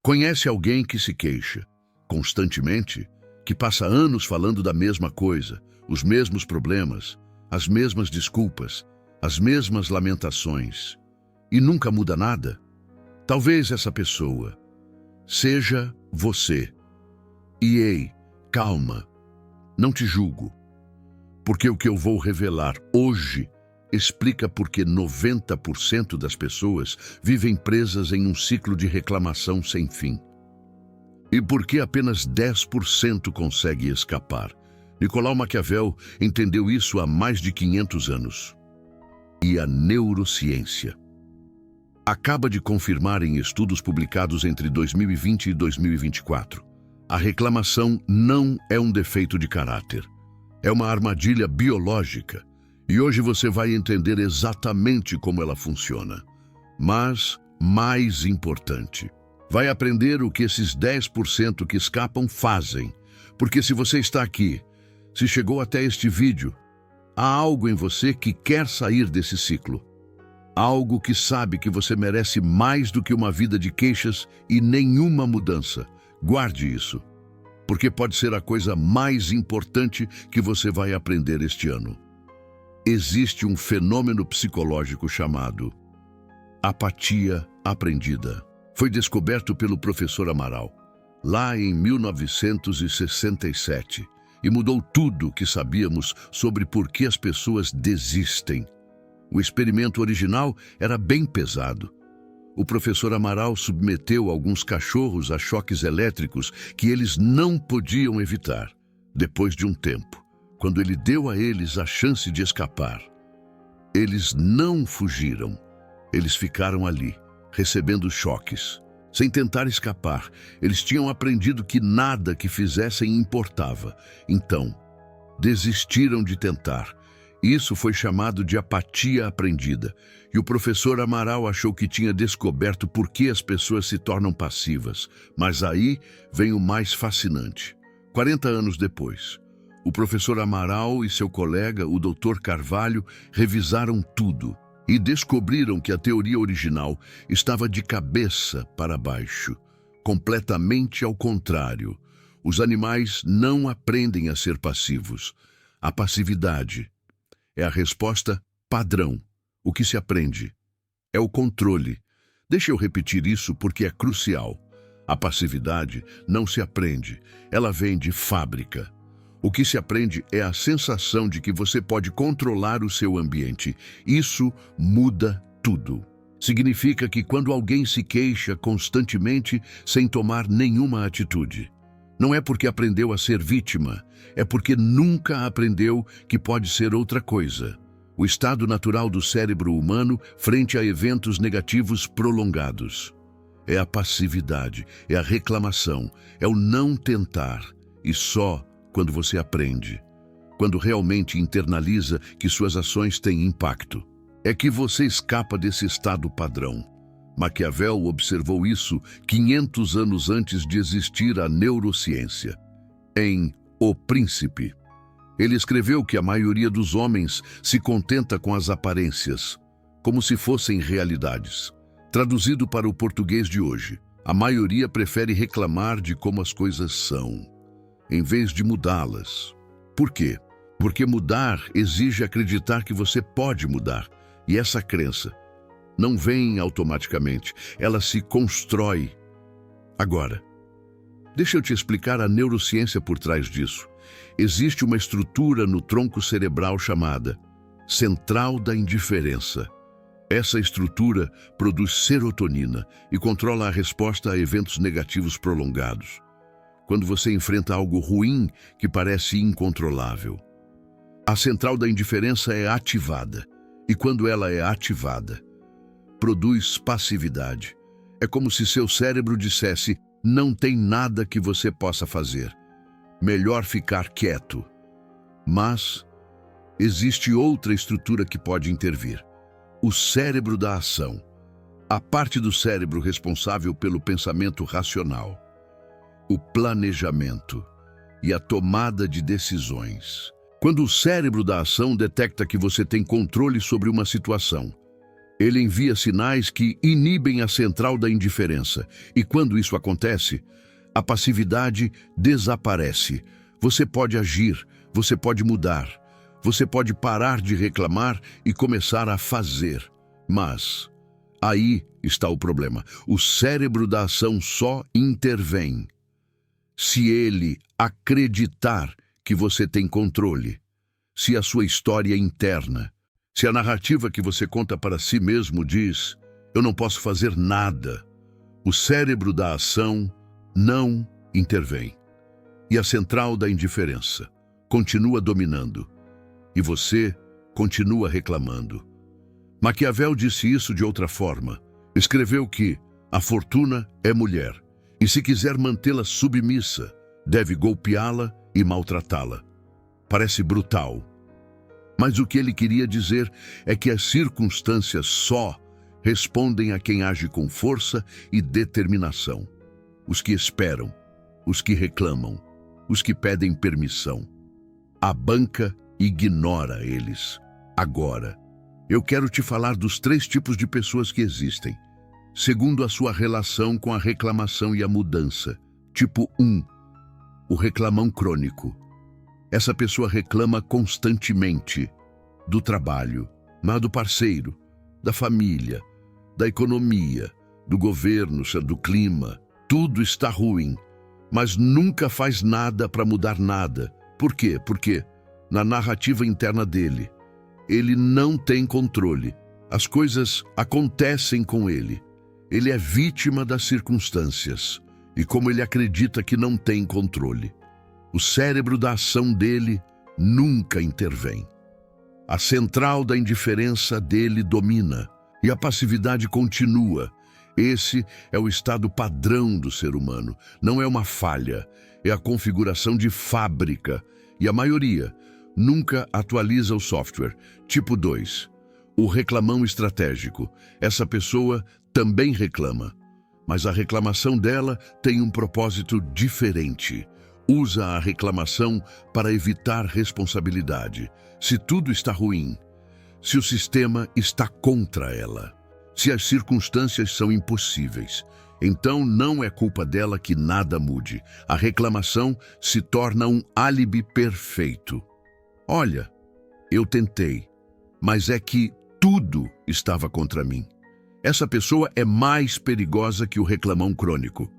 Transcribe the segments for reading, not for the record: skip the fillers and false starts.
Conhece alguém que se queixa constantemente, que passa anos falando da mesma coisa, os mesmos problemas, as mesmas desculpas, as mesmas lamentações, e nunca muda nada? Talvez essa pessoa seja você. E ei, calma, não te julgo, porque o que eu vou revelar hoje explica por que 90% das pessoas vivem presas em um ciclo de reclamação sem fim. E por que apenas 10% consegue escapar. Nicolau Maquiavel entendeu isso há mais de 500 anos. E a neurociência acaba de confirmar em estudos publicados entre 2020 e 2024. A reclamação não é um defeito de caráter. É uma armadilha biológica. E hoje você vai entender exatamente como ela funciona. Mas, mais importante, vai aprender o que esses 10% que escapam fazem. Porque se você está aqui, se chegou até este vídeo, há algo em você que quer sair desse ciclo. Algo que sabe que você merece mais do que uma vida de queixas e nenhuma mudança. Guarde isso, porque pode ser a coisa mais importante que você vai aprender este ano. Existe um fenômeno psicológico chamado apatia aprendida. Foi descoberto pelo professor Amaral, lá em 1967, e mudou tudo o que sabíamos sobre por que as pessoas desistem. O experimento original era bem pesado. O professor Amaral submeteu alguns cachorros a choques elétricos que eles não podiam evitar. Depois de um tempo, quando ele deu a eles a chance de escapar, eles não fugiram. Eles ficaram ali, recebendo choques. Sem tentar escapar, eles tinham aprendido que nada que fizessem importava. Então, desistiram de tentar. Isso foi chamado de apatia aprendida. E o professor Amaral achou que tinha descoberto por que as pessoas se tornam passivas. Mas aí vem o mais fascinante. 40 anos depois, o professor Amaral e seu colega, o Dr. Carvalho, revisaram tudo e descobriram que a teoria original estava de cabeça para baixo, completamente ao contrário. Os animais não aprendem a ser passivos. A passividade é a resposta padrão. O que se aprende é o controle. Deixa eu repetir isso porque é crucial. A passividade não se aprende, ela vem de fábrica. O que se aprende é a sensação de que você pode controlar o seu ambiente. Isso muda tudo. Significa que quando alguém se queixa constantemente sem tomar nenhuma atitude, não é porque aprendeu a ser vítima, é porque nunca aprendeu que pode ser outra coisa. O estado natural do cérebro humano frente a eventos negativos prolongados. É a passividade, é a reclamação, é o não tentar. E só quando você aprende, quando realmente internaliza que suas ações têm impacto, é que você escapa desse estado padrão. Maquiavel observou isso 500 anos antes de existir a neurociência. Em O Príncipe, ele escreveu que a maioria dos homens se contenta com as aparências, como se fossem realidades. Traduzido para o português de hoje, a maioria prefere reclamar de como as coisas são, em vez de mudá-las. Por quê? Porque mudar exige acreditar que você pode mudar. E essa crença não vem automaticamente, ela se constrói. Agora, deixa eu te explicar a neurociência por trás disso. Existe uma estrutura no tronco cerebral chamada central da indiferença. Essa estrutura produz serotonina e controla a resposta a eventos negativos prolongados. Quando você enfrenta algo ruim que parece incontrolável, a central da indiferença é ativada. E quando ela é ativada, produz passividade. É como se seu cérebro dissesse: não tem nada que você possa fazer. Melhor ficar quieto. Mas existe outra estrutura que pode intervir. O cérebro da ação. A parte do cérebro responsável pelo pensamento racional, o planejamento e a tomada de decisões. Quando o cérebro da ação detecta que você tem controle sobre uma situação, Ele envia sinais que inibem a central da indiferença. E quando isso acontece, a passividade desaparece. Você pode agir, você pode mudar, você pode parar de reclamar e começar a fazer. Mas aí está o problema. O cérebro da ação só intervém se ele acreditar que você tem controle, se a sua história interna, se a narrativa que você conta para si mesmo diz: eu não posso fazer nada, o cérebro da ação não intervém. E a central da indiferença continua dominando. E você continua reclamando. Maquiavel disse isso de outra forma. Escreveu que a fortuna é mulher, e se quiser mantê-la submissa, deve golpeá-la e maltratá-la. Parece brutal. Mas o que ele queria dizer é que as circunstâncias só respondem a quem age com força e determinação. Os que esperam, os que reclamam, os que pedem permissão. A banca ignora eles. Agora, eu quero te falar dos 3 tipos de pessoas que existem, segundo a sua relação com a reclamação e a mudança. Tipo 1, o reclamão crônico. Essa pessoa reclama constantemente do trabalho, mas do parceiro, da família, da economia, do governo, do clima. Tudo está ruim, mas nunca faz nada para mudar nada. Por quê? Porque, na narrativa interna dele, ele não tem controle. As coisas acontecem com ele. Ele é vítima das circunstâncias. E como ele acredita que não tem controle, o cérebro da ação dele nunca intervém. A central da indiferença dele domina e a passividade continua. Esse é o estado padrão do ser humano. Não é uma falha, é a configuração de fábrica. E a maioria nunca atualiza o software. Tipo 2, o reclamão estratégico. Essa pessoa também reclama, mas a reclamação dela tem um propósito diferente. Usa a reclamação para evitar responsabilidade. Se tudo está ruim, se o sistema está contra ela, se as circunstâncias são impossíveis, então não é culpa dela que nada mude. A reclamação se torna um álibi perfeito. Olha, eu tentei, mas é que tudo estava contra mim. Essa pessoa é mais perigosa que o reclamão crônico,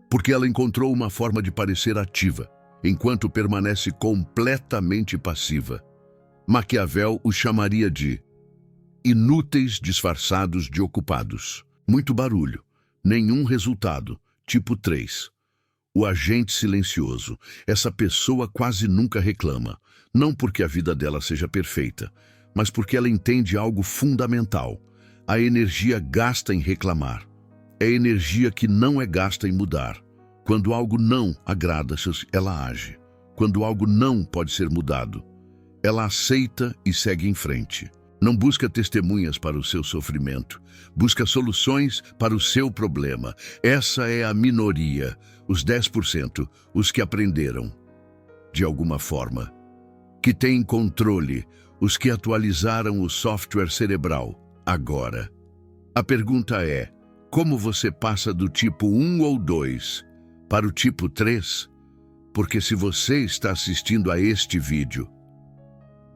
porque ela encontrou uma forma de parecer ativa, enquanto permanece completamente passiva. Maquiavel o chamaria de inúteis disfarçados de ocupados. Muito barulho, nenhum resultado. Tipo 3. O agente silencioso. Essa pessoa quase nunca reclama, não porque a vida dela seja perfeita, mas porque ela entende algo fundamental. A energia gasta em reclamar é energia que não é gasta em mudar. Quando algo não agrada, ela age. Quando algo não pode ser mudado, ela aceita e segue em frente. Não busca testemunhas para o seu sofrimento. Busca soluções para o seu problema. Essa é a minoria, os 10%, os que aprenderam, de alguma forma, que têm controle, os que atualizaram o software cerebral. Agora, a pergunta é: como você passa do tipo 1 ou 2 para o tipo 3? Porque se você está assistindo a este vídeo,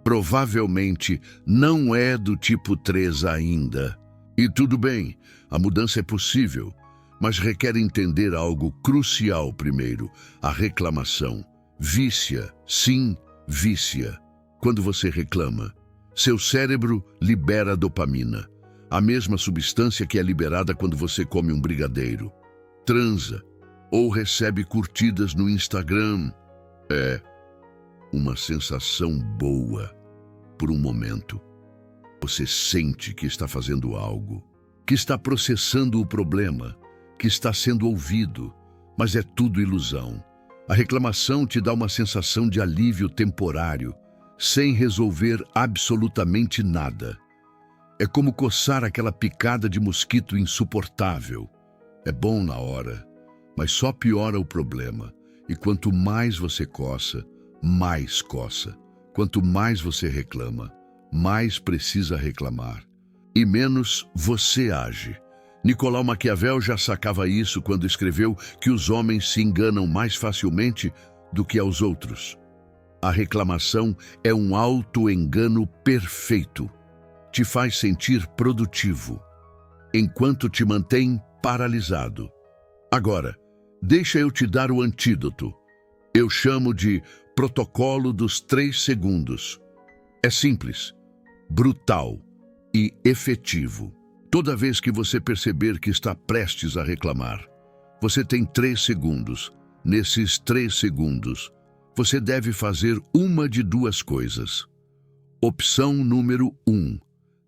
provavelmente não é do tipo 3 ainda. E tudo bem, a mudança é possível, mas requer entender algo crucial primeiro: a reclamação. Vícia, sim, vícia. Quando você reclama, seu cérebro libera dopamina, a mesma substância que é liberada quando você come um brigadeiro, transa ou recebe curtidas no Instagram. É uma sensação boa. Por um momento, você sente que está fazendo algo, que está processando o problema, que está sendo ouvido, mas é tudo ilusão. A reclamação te dá uma sensação de alívio temporário, sem resolver absolutamente nada. É como coçar aquela picada de mosquito insuportável. É bom na hora, mas só piora o problema. E quanto mais você coça, mais coça. Quanto mais você reclama, mais precisa reclamar. e menos você age. Nicolau Maquiavel já sacava isso quando escreveu que os homens se enganam mais facilmente do que aos outros. A reclamação é um auto-engano perfeito. Te faz sentir produtivo, enquanto te mantém paralisado. Agora, deixa eu te dar o antídoto. Eu chamo de protocolo dos 3 segundos. É simples, brutal e efetivo. Toda vez que você perceber que está prestes a reclamar, você tem 3 segundos. Nesses 3 segundos, você deve fazer uma de 2 coisas. Opção número 1.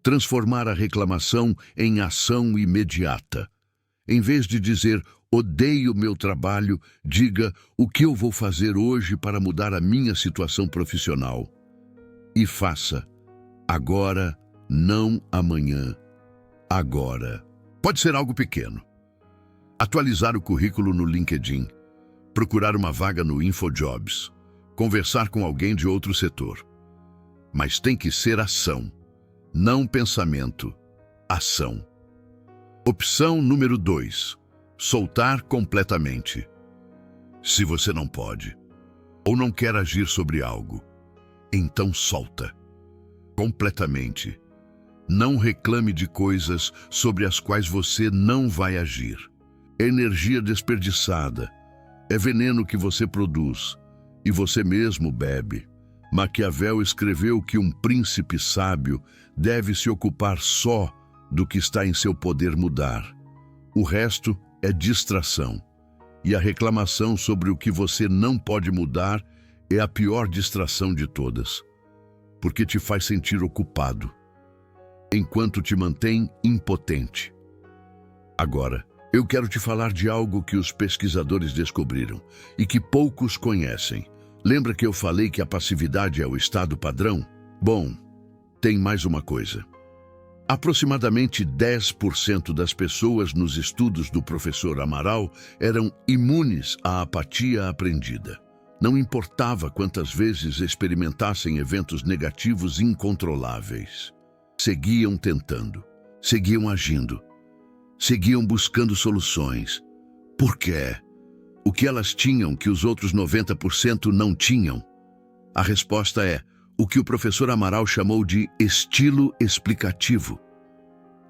Transformar a reclamação em ação imediata. Em vez de dizer, odeio meu trabalho, diga o que eu vou fazer hoje para mudar a minha situação profissional. E faça. Agora, não amanhã. Agora. Pode ser algo pequeno. Atualizar o currículo no LinkedIn. Procurar uma vaga no InfoJobs. Conversar com alguém de outro setor. Mas tem que ser ação. Não pensamento. Ação. Opção número 2. Soltar completamente. Se você não pode, ou não quer agir sobre algo, então solta. Completamente. Não reclame de coisas sobre as quais você não vai agir. É energia desperdiçada. É veneno que você produz e você mesmo bebe. Maquiavel escreveu que um príncipe sábio deve se ocupar só do que está em seu poder mudar. O resto é distração. E a reclamação sobre o que você não pode mudar é a pior distração de todas, porque te faz sentir ocupado, enquanto te mantém impotente. Agora, eu quero te falar de algo que os pesquisadores descobriram e que poucos conhecem. Lembra que eu falei que a passividade é o estado padrão? Bom, tem mais uma coisa. Aproximadamente 10% das pessoas nos estudos do professor Amaral eram imunes à apatia aprendida. Não importava quantas vezes experimentassem eventos negativos incontroláveis. Seguiam tentando, seguiam agindo, seguiam buscando soluções. Por quê? O que elas tinham que os outros 90% não tinham? A resposta é o que o professor Amaral chamou de estilo explicativo.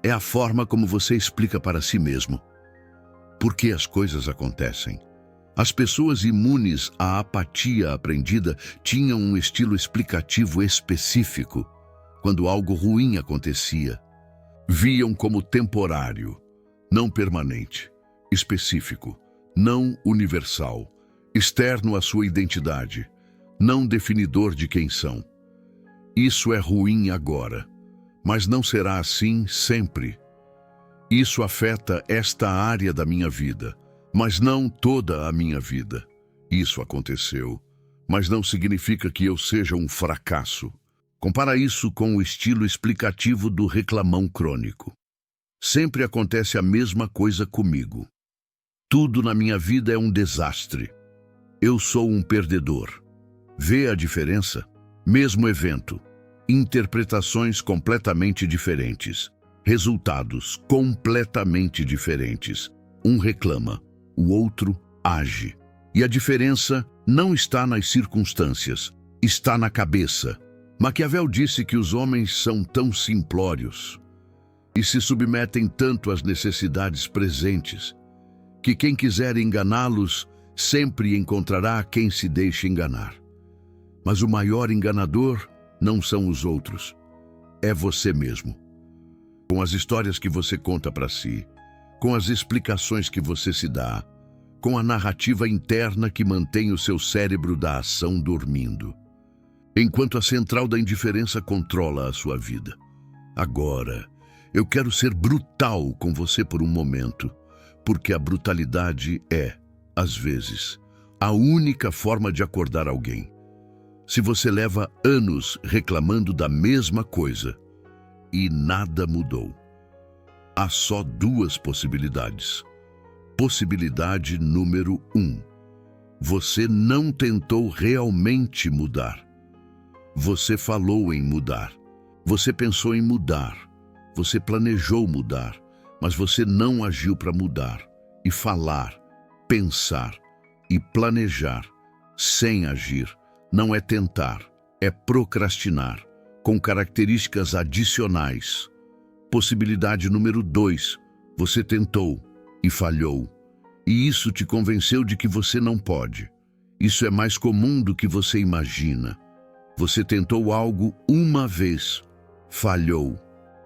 É a forma como você explica para si mesmo por que as coisas acontecem. As pessoas imunes à apatia aprendida tinham um estilo explicativo específico. Quando algo ruim acontecia, viam como temporário, não permanente, específico, não universal, externo à sua identidade, não definidor de quem são. Isso é ruim agora, mas não será assim sempre. Isso afeta esta área da minha vida, mas não toda a minha vida. Isso aconteceu, mas não significa que eu seja um fracasso. Compara isso com o estilo explicativo do reclamão crônico. Sempre acontece a mesma coisa comigo. Tudo na minha vida é um desastre. Eu sou um perdedor. Vê a diferença? Mesmo evento, interpretações completamente diferentes, resultados completamente diferentes. Um reclama, o outro age. E a diferença não está nas circunstâncias, está na cabeça. Maquiavel disse que os homens são tão simplórios e se submetem tanto às necessidades presentes, que quem quiser enganá-los sempre encontrará quem se deixe enganar. Mas o maior enganador não são os outros, é você mesmo. Com as histórias que você conta para si, com as explicações que você se dá, com a narrativa interna que mantém o seu cérebro da ação dormindo, enquanto a central da indiferença controla a sua vida. Agora, eu quero ser brutal com você por um momento, porque a brutalidade é, às vezes, a única forma de acordar alguém. Se você leva anos reclamando da mesma coisa e nada mudou, há só 2 possibilidades. Possibilidade número 1. Você não tentou realmente mudar. Você falou em mudar. Você pensou em mudar, Você planejou mudar, mas você não agiu para mudar. E falar, pensar e planejar sem agir não é tentar, é procrastinar, com características adicionais. Possibilidade número 2, você tentou e falhou. E isso te convenceu de que você não pode. Isso é mais comum do que você imagina. Você tentou algo uma vez, falhou,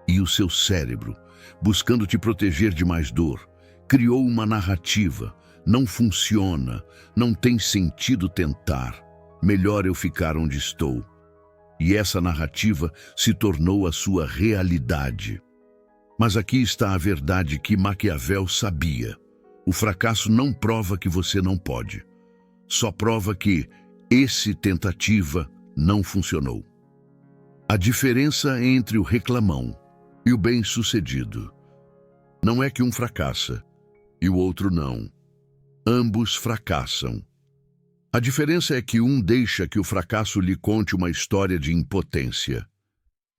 e o seu cérebro, buscando te proteger de mais dor, criou uma narrativa. Não funciona, não tem sentido tentar. Melhor eu ficar onde estou. E essa narrativa se tornou a sua realidade. Mas aqui está a verdade que Maquiavel sabia. O fracasso não prova que você não pode. Só prova que essa tentativa não funcionou. A diferença entre o reclamão e o bem-sucedido não é que um fracassa e o outro não. Ambos fracassam. A diferença é que um deixa que o fracasso lhe conte uma história de impotência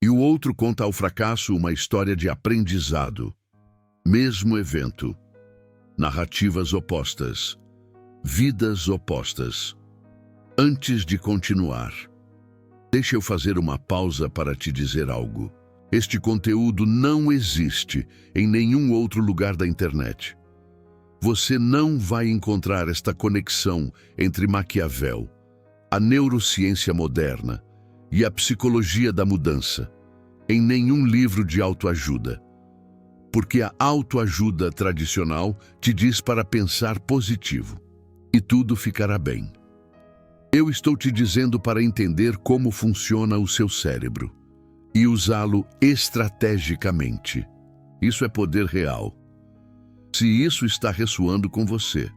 e o outro conta ao fracasso uma história de aprendizado. Mesmo evento, narrativas opostas, vidas opostas. Antes de continuar, deixa eu fazer uma pausa para te dizer algo. Este conteúdo não existe em nenhum outro lugar da internet. Você não vai encontrar esta conexão entre Maquiavel, a neurociência moderna e a psicologia da mudança em nenhum livro de autoajuda. Porque a autoajuda tradicional te diz para pensar positivo e tudo ficará bem. Eu estou te dizendo para entender como funciona o seu cérebro e usá-lo estrategicamente. Isso é poder real. Se isso está ressoando com você,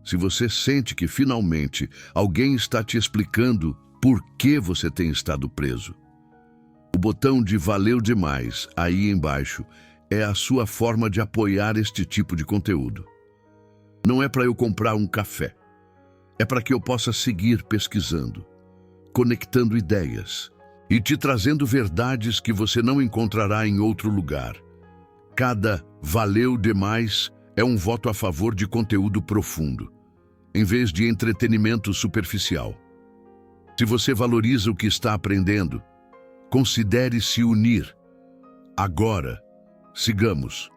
se você sente que finalmente alguém está te explicando por que você tem estado preso, o botão de valeu demais aí embaixo é a sua forma de apoiar este tipo de conteúdo. Não é para eu comprar um café. É para que eu possa seguir pesquisando, conectando ideias e te trazendo verdades que você não encontrará em outro lugar. Cada valeu demais é um voto a favor de conteúdo profundo, em vez de entretenimento superficial. Se você valoriza o que está aprendendo, considere se unir. Agora, sigamos.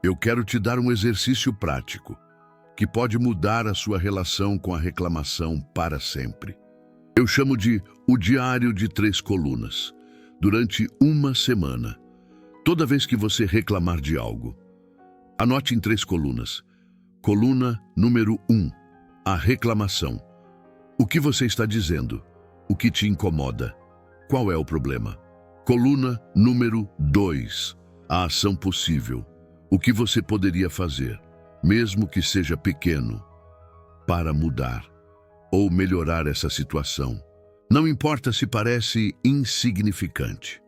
Eu quero te dar um exercício prático que pode mudar a sua relação com a reclamação para sempre. Eu chamo de o diário de 3 colunas. Durante uma semana, toda vez que você reclamar de algo, anote em 3 colunas. Coluna número 1, a reclamação. O que você está dizendo? O que te incomoda? Qual é o problema? Coluna número 2, a ação possível. O que você poderia fazer, mesmo que seja pequeno, para mudar ou melhorar essa situação? Não importa se parece insignificante.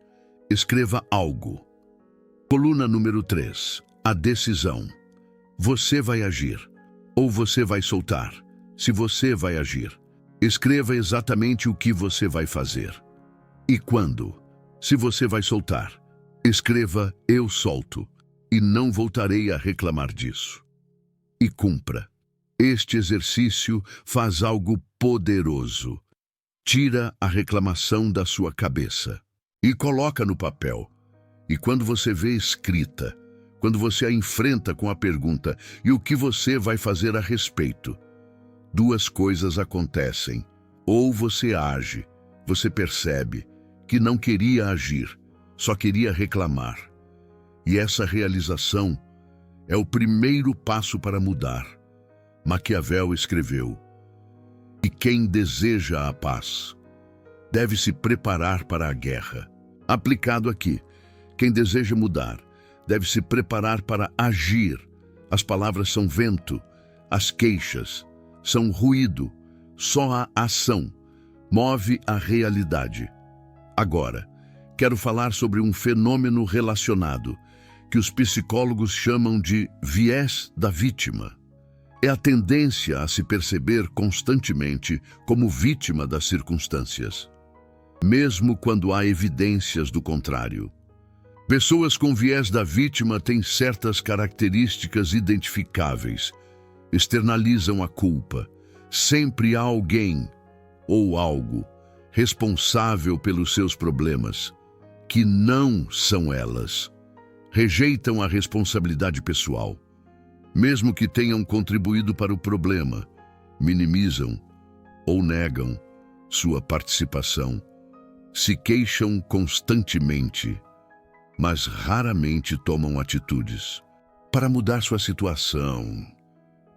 Escreva algo. Coluna número 3, a decisão. Você vai agir ou você vai soltar? Se você vai agir, escreva exatamente o que você vai fazer. E quando? Se você vai soltar, escreva eu solto e não voltarei a reclamar disso. E cumpra. Este exercício faz algo poderoso. Tira a reclamação da sua cabeça e coloca no papel. E quando você vê escrita, quando você a enfrenta com a pergunta, e o que você vai fazer a respeito? 2 coisas acontecem. Ou você age, você percebe que não queria agir, só queria reclamar. E essa realização é o primeiro passo para mudar. Maquiavel escreveu: e quem deseja a paz deve se preparar para a guerra. Aplicado aqui, quem deseja mudar deve se preparar para agir. As palavras são vento, as queixas são ruído. Só a ação move a realidade. Agora, quero falar sobre um fenômeno relacionado que os psicólogos chamam de viés da vítima. É a tendência a se perceber constantemente como vítima das circunstâncias, mesmo quando há evidências do contrário. Pessoas com viés da vítima têm certas características identificáveis. Externalizam a culpa. Sempre há alguém ou algo responsável pelos seus problemas, que não são elas. Rejeitam a responsabilidade pessoal. Mesmo que tenham contribuído para o problema, minimizam ou negam sua participação. Se queixam constantemente, mas raramente tomam atitudes para mudar sua situação.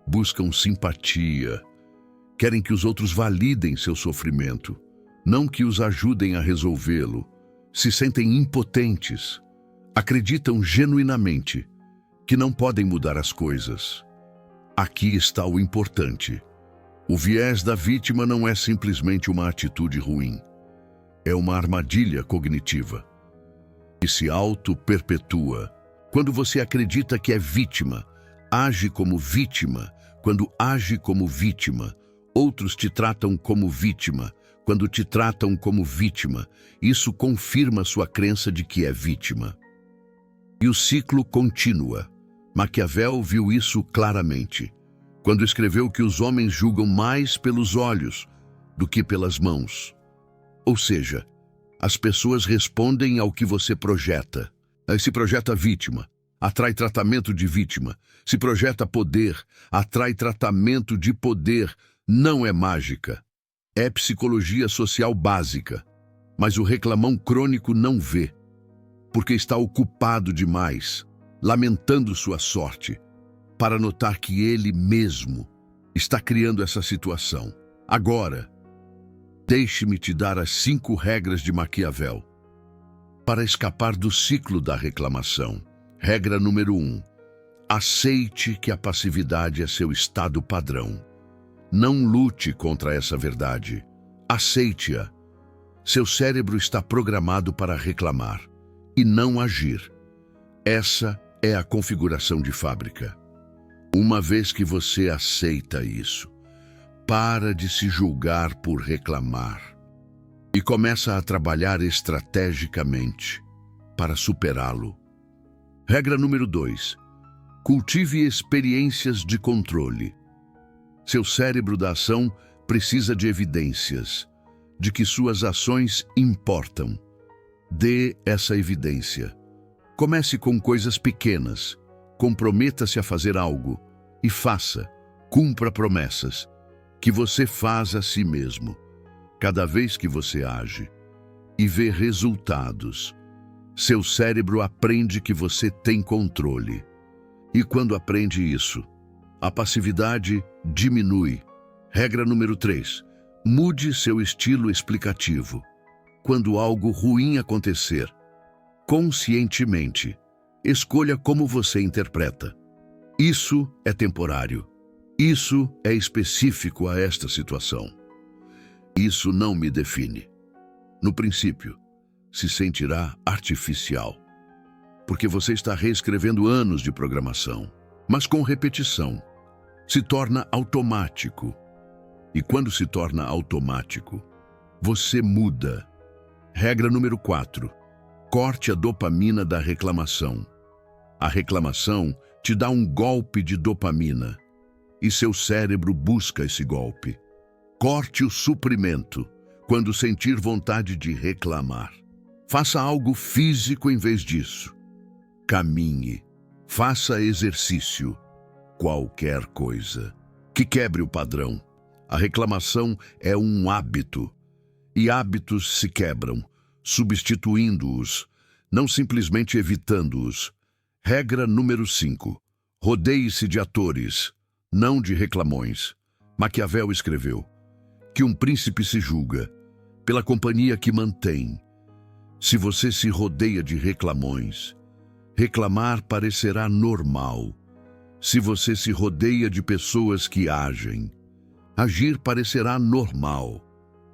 Buscam simpatia, querem que os outros validem seu sofrimento, não que os ajudem a resolvê-lo. Se sentem impotentes, acreditam genuinamente que não podem mudar as coisas. Aqui está o importante. O viés da vítima não é simplesmente uma atitude ruim. É uma armadilha cognitiva que se auto-perpetua. Quando você acredita que é vítima, age como vítima. Quando age como vítima, outros te tratam como vítima. Quando te tratam como vítima, isso confirma sua crença de que é vítima. E o ciclo continua. Maquiavel viu isso claramente, quando escreveu que os homens julgam mais pelos olhos do que pelas mãos. Ou seja, as pessoas respondem ao que você projeta. Se projeta vítima, atrai tratamento de vítima. Se projeta poder, atrai tratamento de poder. Não é mágica. É psicologia social básica. Mas o reclamão crônico não vê, porque está ocupado demais, lamentando sua sorte, para notar que ele mesmo está criando essa situação. Agora, deixe-me te dar as 5 regras de Maquiavel para escapar do ciclo da reclamação. Regra número 1. Aceite que a passividade é seu estado padrão. Não lute contra essa verdade. Aceite-a. Seu cérebro está programado para reclamar e não agir. Essa é a configuração de fábrica. Uma vez que você aceita isso, para de se julgar por reclamar e começa a trabalhar estrategicamente para superá-lo. Regra número 2. Cultive experiências de controle. Seu cérebro da ação precisa de evidências de que suas ações importam. Dê essa evidência. Comece com coisas pequenas. Comprometa-se a fazer algo e faça, cumpra promessas que você faz a si mesmo. Cada vez que você age e vê resultados, seu cérebro aprende que você tem controle. E quando aprende isso, a passividade diminui. Regra número 3. Mude seu estilo explicativo. Quando algo ruim acontecer, conscientemente, escolha como você interpreta. Isso é temporário. Isso é específico a esta situação. Isso não me define. No princípio, se sentirá artificial, porque você está reescrevendo anos de programação, mas com repetição. Se torna automático. E quando se torna automático, você muda. Regra número 4. Corte a dopamina da reclamação. A reclamação te dá um golpe de dopamina e seu cérebro busca esse golpe. Corte o suprimento quando sentir vontade de reclamar. Faça algo físico em vez disso. Caminhe. Faça exercício. Qualquer coisa que quebre o padrão. A reclamação é um hábito, e hábitos se quebram, substituindo-os, não simplesmente evitando-os. Regra número 5. Rodeie-se de atores, não de reclamões. Maquiavel escreveu que um príncipe se julga pela companhia que mantém. Se você se rodeia de reclamões, reclamar parecerá normal. Se você se rodeia de pessoas que agem, agir parecerá normal.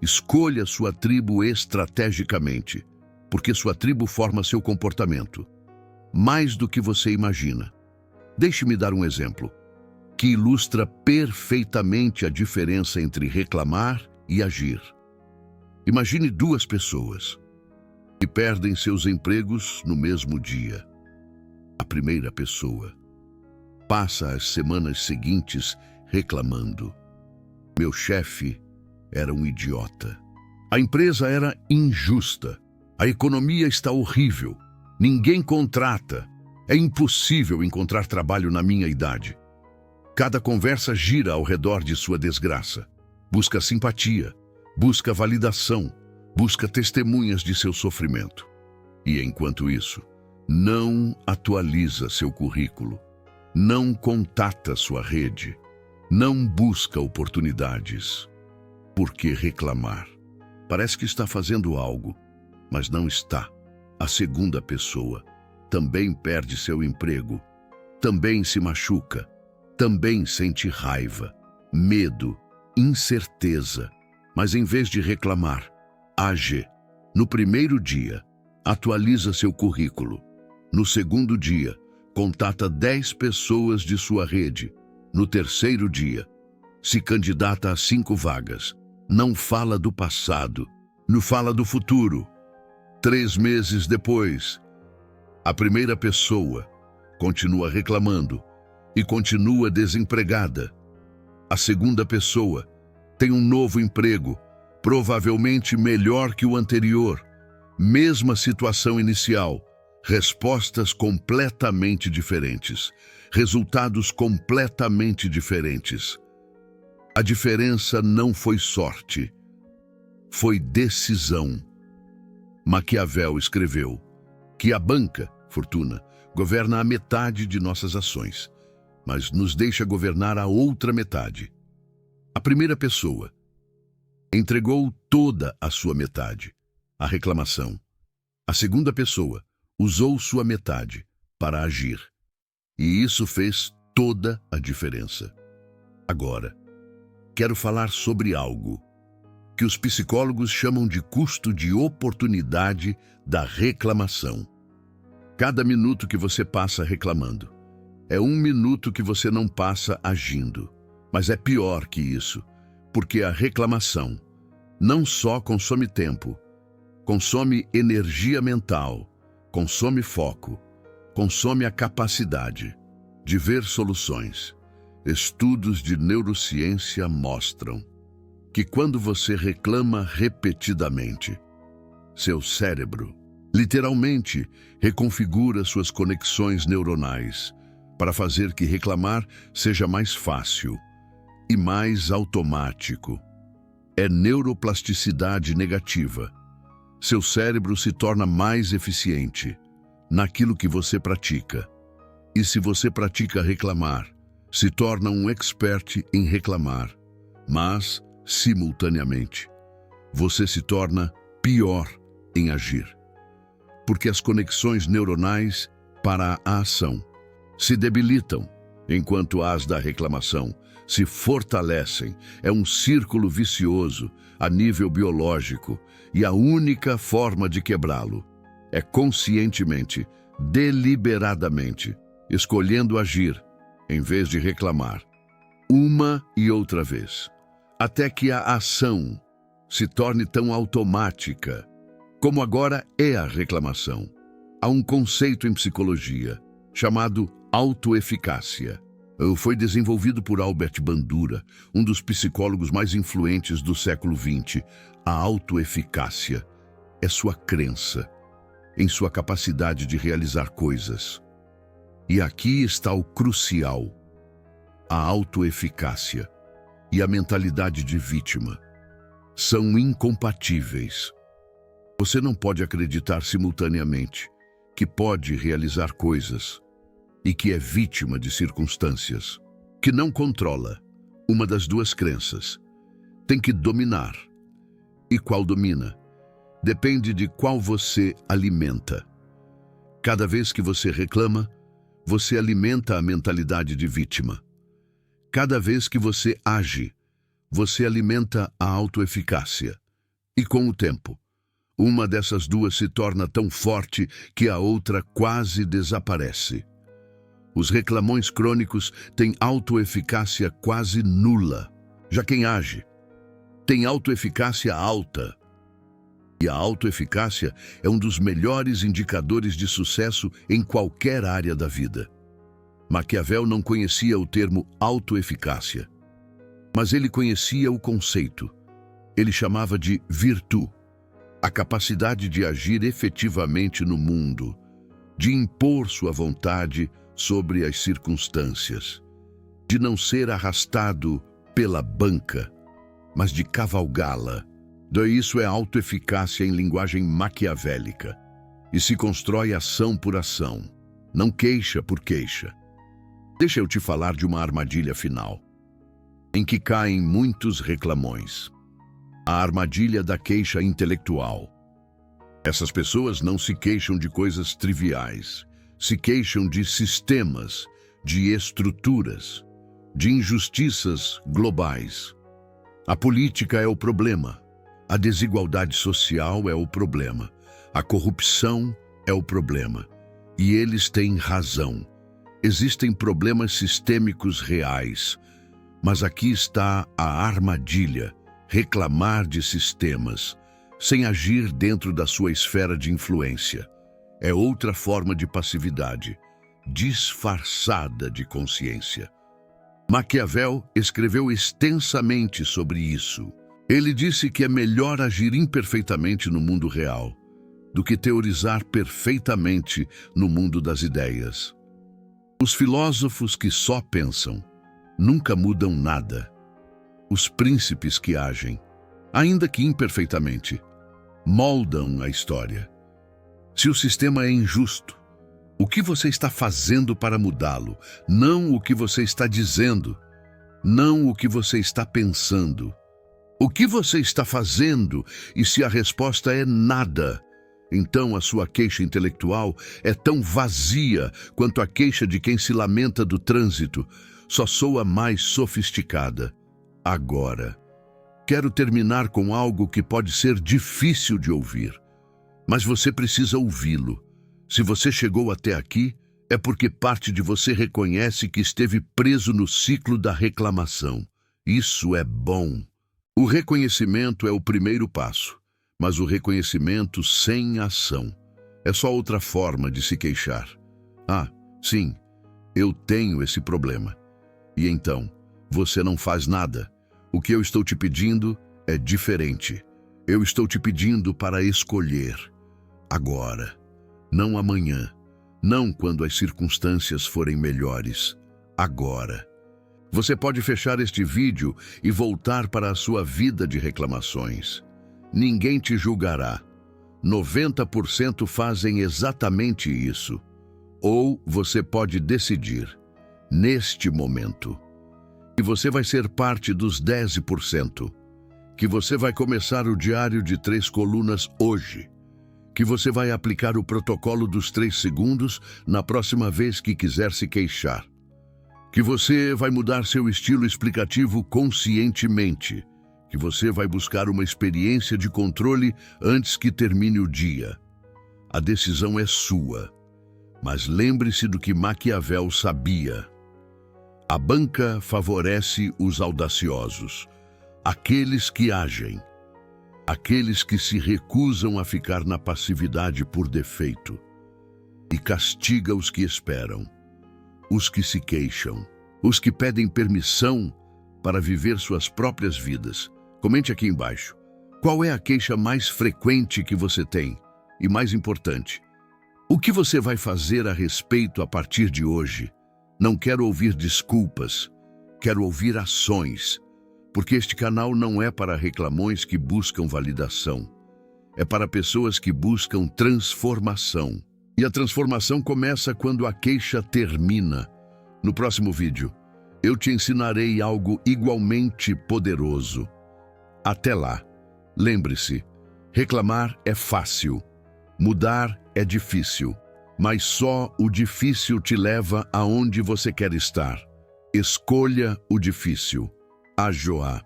Escolha sua tribo estrategicamente, porque sua tribo forma seu comportamento, mais do que você imagina. Deixe-me dar um exemplo que ilustra perfeitamente a diferença entre reclamar e agir. Imagine 2 pessoas. e perdem seus empregos no mesmo dia. A primeira pessoa passa as semanas seguintes reclamando: meu chefe era um idiota. A empresa era injusta. A economia está horrível. Ninguém contrata. É impossível encontrar trabalho na minha idade. Cada conversa gira ao redor de sua desgraça. Busca simpatia, busca validação, busca testemunhas de seu sofrimento. E enquanto isso, não atualiza seu currículo, não contata sua rede, não busca oportunidades. Por que reclamar? Parece que está fazendo algo, mas não está. A segunda pessoa também perde seu emprego, também se machuca, também sente raiva, medo, incerteza, mas em vez de reclamar, age. No primeiro dia, atualiza seu currículo. No segundo dia, contata 10 pessoas de sua rede. No terceiro dia, se candidata a 5 vagas. Não fala do passado, não fala do futuro. 3 meses depois, a primeira pessoa continua reclamando e continua desempregada. A segunda pessoa tem um novo emprego, provavelmente melhor que o anterior. Mesma situação inicial, respostas completamente diferentes, resultados completamente diferentes. A diferença não foi sorte, foi decisão. Maquiavel escreveu que a banca, fortuna, governa a metade de nossas ações, mas nos deixa governar a outra metade. A primeira pessoa entregou toda a sua metade, a reclamação. A segunda pessoa usou sua metade para agir. E isso fez toda a diferença. Agora, quero falar sobre algo que os psicólogos chamam de custo de oportunidade da reclamação. Cada minuto que você passa reclamando é 1 minuto que você não passa agindo. Mas é pior que isso, porque a reclamação não só consome tempo, consome energia mental, consome foco, consome a capacidade de ver soluções. Estudos de neurociência mostram que quando você reclama repetidamente, seu cérebro literalmente reconfigura suas conexões neuronais para fazer que reclamar seja mais fácil e mais automático. É neuroplasticidade negativa. Seu cérebro se torna mais eficiente naquilo que você pratica. E se você pratica reclamar, se torna um expert em reclamar. Mas, simultaneamente, você se torna pior em agir. Porque as conexões neuronais para a ação se debilitam, enquanto as da reclamação se fortalecem. É um círculo vicioso a nível biológico e a única forma de quebrá-lo é conscientemente, deliberadamente, escolhendo agir em vez de reclamar, uma e outra vez, até que a ação se torne tão automática como agora é a reclamação. Há um conceito em psicologia chamado autoeficácia. Foi desenvolvido por Albert Bandura, um dos psicólogos mais influentes do século XX. A autoeficácia é sua crença em sua capacidade de realizar coisas. E aqui está o crucial: a autoeficácia e a mentalidade de vítima são incompatíveis. Você não pode acreditar simultaneamente que pode realizar coisas e que é vítima de circunstâncias, que não controla. Uma das duas crenças tem que dominar. E qual domina? Depende de qual você alimenta. Cada vez que você reclama, você alimenta a mentalidade de vítima. Cada vez que você age, você alimenta a autoeficácia. E com o tempo, uma dessas duas se torna tão forte que a outra quase desaparece. Os reclamões crônicos têm autoeficácia quase nula. Já quem age tem autoeficácia alta. E a autoeficácia é um dos melhores indicadores de sucesso em qualquer área da vida. Maquiavel não conhecia o termo autoeficácia, mas ele conhecia o conceito. Ele chamava de virtude, a capacidade de agir efetivamente no mundo, de impor sua vontade sobre as circunstâncias, de não ser arrastado pela banca, mas de cavalgá-la. Daí isso é autoeficácia em linguagem maquiavélica, e se constrói ação por ação, não queixa por queixa. Deixa eu te falar de uma armadilha final, em que caem muitos reclamões. A armadilha da queixa intelectual. Essas pessoas não se queixam de coisas triviais, se queixam de sistemas, de estruturas, de injustiças globais. A política é o problema, a desigualdade social é o problema, a corrupção é o problema. E eles têm razão. Existem problemas sistêmicos reais, mas aqui está a armadilha: reclamar de sistemas, sem agir dentro da sua esfera de influência. É outra forma de passividade, disfarçada de consciência. Maquiavel escreveu extensamente sobre isso. Ele disse que é melhor agir imperfeitamente no mundo real do que teorizar perfeitamente no mundo das ideias. Os filósofos que só pensam nunca mudam nada. Os príncipes que agem, ainda que imperfeitamente, moldam a história. Se o sistema é injusto, o que você está fazendo para mudá-lo? Não o que você está dizendo, não o que você está pensando. O que você está fazendo? E se a resposta é nada, então a sua queixa intelectual é tão vazia quanto a queixa de quem se lamenta do trânsito, só soa mais sofisticada. Agora, quero terminar com algo que pode ser difícil de ouvir, mas você precisa ouvi-lo. Se você chegou até aqui, é porque parte de você reconhece que esteve preso no ciclo da reclamação. Isso é bom. O reconhecimento é o primeiro passo, mas o reconhecimento sem ação é só outra forma de se queixar. Ah, sim, eu tenho esse problema. E então, você não faz nada. O que eu estou te pedindo é diferente. Eu estou te pedindo para escolher. Agora. Não amanhã. Não quando as circunstâncias forem melhores. Agora. Você pode fechar este vídeo e voltar para a sua vida de reclamações. Ninguém te julgará. 90% fazem exatamente isso. Ou você pode decidir, neste momento, que você vai ser parte dos 10%, que você vai começar o diário de 3 colunas hoje, que você vai aplicar o protocolo dos 3 segundos na próxima vez que quiser se queixar, que você vai mudar seu estilo explicativo conscientemente, que você vai buscar uma experiência de controle antes que termine o dia. A decisão é sua, mas lembre-se do que Maquiavel sabia. A banca favorece os audaciosos, aqueles que agem, aqueles que se recusam a ficar na passividade por defeito, e castiga os que esperam, os que se queixam, os que pedem permissão para viver suas próprias vidas. Comente aqui embaixo. Qual é a queixa mais frequente que você tem? E mais importante, o que você vai fazer a respeito a partir de hoje? Não quero ouvir desculpas, quero ouvir ações, porque este canal não é para reclamões que buscam validação. É para pessoas que buscam transformação. E a transformação começa quando a queixa termina. No próximo vídeo, eu te ensinarei algo igualmente poderoso. Até lá, lembre-se, reclamar é fácil, mudar é difícil, mas só o difícil te leva aonde você quer estar. Escolha o difícil. Ajoá.